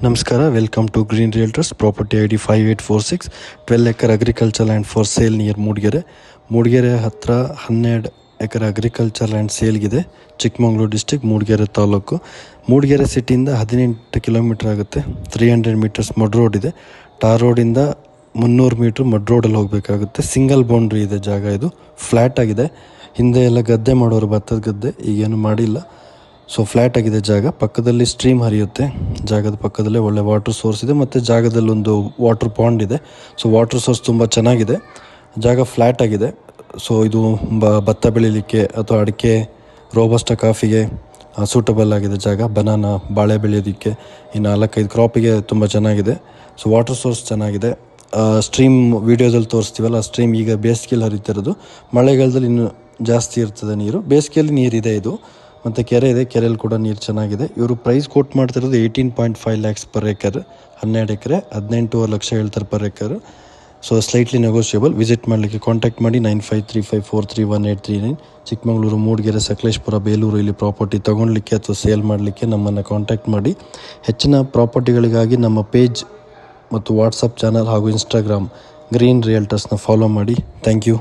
ನಮಸ್ಕಾರ, welcome to green realtors. Property ID 5846, 12 acre agriculture land for sale near Mudigere ಹತ್ರ 12 acre agriculture land ಸೇಲ್ಗಿದೆ. Chikkamagaluru district, Mudigere taluk. Mudigere ಸಿಟಿಯಿಂದ 18 kilometre ಆಗುತ್ತೆ. 300 metres mud road ಇದೆ. ಟಾರ್ ರೋಡಿಂದ 300 ಮೀಟ್ರ್ ಮಡ್ ರೋಡಲ್ಲಿ ಹೋಗಬೇಕಾಗುತ್ತೆ. ಸಿಂಗಲ್ ಬೌಂಡ್ರಿ ಇದೆ ಜಾಗ. ಇದು ಫ್ಲ್ಯಾಟ್ ಆಗಿದೆ. ಹಿಂದೆ ಎಲ್ಲ ಗದ್ದೆ ಮಾಡೋರು, ಭತ್ತದ ಗದ್ದೆ, ಈಗೇನು ಮಾಡಿಲ್ಲ. ಸೊ ಫ್ಲ್ಯಾಟ್ ಆಗಿದೆ ಜಾಗ. ಪಕ್ಕದಲ್ಲಿ ಸ್ಟ್ರೀಮ್ ಹರಿಯುತ್ತೆ. ಜಾಗದ ಪಕ್ಕದಲ್ಲೇ ಒಳ್ಳೆ ವಾಟರ್ ಸೋರ್ಸ್ ಇದೆ ಮತ್ತು ಜಾಗದಲ್ಲೊಂದು ವಾಟರ್ ಪಾಂಡ್ ಇದೆ. ಸೊ ವಾಟರ್ ಸೋರ್ಸ್ ತುಂಬ ಚೆನ್ನಾಗಿದೆ. ಜಾಗ ಫ್ಲ್ಯಾಟ್ ಆಗಿದೆ. ಸೊ ಇದು ಭತ್ತ ಬೆಳೀಲಿಕ್ಕೆ ಅಥವಾ ಅಡಿಕೆ, ರೋಬಸ್ಟ ಕಾಫಿಗೆ ಸೂಟಬಲ್ ಆಗಿದೆ ಜಾಗ. ಬನಾನಾ, ಬಾಳೆ ಬೆಳೆಯೋದಕ್ಕೆ, ಈ 4-5 ಕ್ರಾಪಿಗೆ ತುಂಬ ಚೆನ್ನಾಗಿದೆ. ಸೊ ವಾಟರ್ ಸೋರ್ಸ್ ಚೆನ್ನಾಗಿದೆ. ಸ್ಟ್ರೀಮ್ ವೀಡಿಯೋದಲ್ಲಿ ತೋರಿಸ್ತೀವಲ್ಲ, ಆ ಸ್ಟ್ರೀಮ್ ಈಗ ಬೇಸಿಗೆಯಲ್ಲಿ ಹರಿತಿರೋದು. ಮಳೆಗಾಲದಲ್ಲಿ ಇನ್ನೂ ಜಾಸ್ತಿ ಇರ್ತದೆ ನೀರು. ಬೇಸಿಗೆಯಲ್ಲಿ ನೀರಿದೆ ಇದು. ಮತ್ತು ಕೆರೆ ಇದೆ, ಕೆರೆಯಲ್ಲಿ ಕೂಡ ನೀರು ಚೆನ್ನಾಗಿದೆ. ಇವರು ಪ್ರೈಸ್ ಕೋಟ್ ಮಾಡ್ತಿರೋದು 18.5 ಲ್ಯಾಕ್ಸ್ ಪರ್ ಎಕರ್. 12 ಎಕರೆ 18.5 ಲಕ್ಷ ಹೇಳ್ತಾರೆ per acre. So slightly negotiable. Visit ಮಾಡಲಿಕ್ಕೆ ಕಾಂಟ್ಯಾಕ್ಟ್ ಮಾಡಿ 9535431839. ಚಿಕ್ಕಮಗಳೂರು, ಮೂಡಿಗೆರೆ, ಸಕಲೇಶಪುರ, ಬೇಲೂರು ಇಲ್ಲಿ ಪ್ರಾಪರ್ಟಿ ತೊಗೊಳ್ಲಿಕ್ಕೆ ಅಥವಾ ಸೇಲ್ ಮಾಡಲಿಕ್ಕೆ ನಮ್ಮನ್ನು ಕಾಂಟ್ಯಾಕ್ಟ್ ಮಾಡಿ. ಹೆಚ್ಚಿನ ಪ್ರಾಪರ್ಟಿಗಳಿಗಾಗಿ ನಮ್ಮ ಪೇಜ್ ಮತ್ತು ವಾಟ್ಸಪ್ ಚಾನಲ್ ಹಾಗೂ ಇನ್ಸ್ಟಾಗ್ರಾಮ್ ಗ್ರೀನ್ ರಿಯಲ್ಟರ್ಸ್ನ ಫಾಲೋ ಮಾಡಿ. Thank you.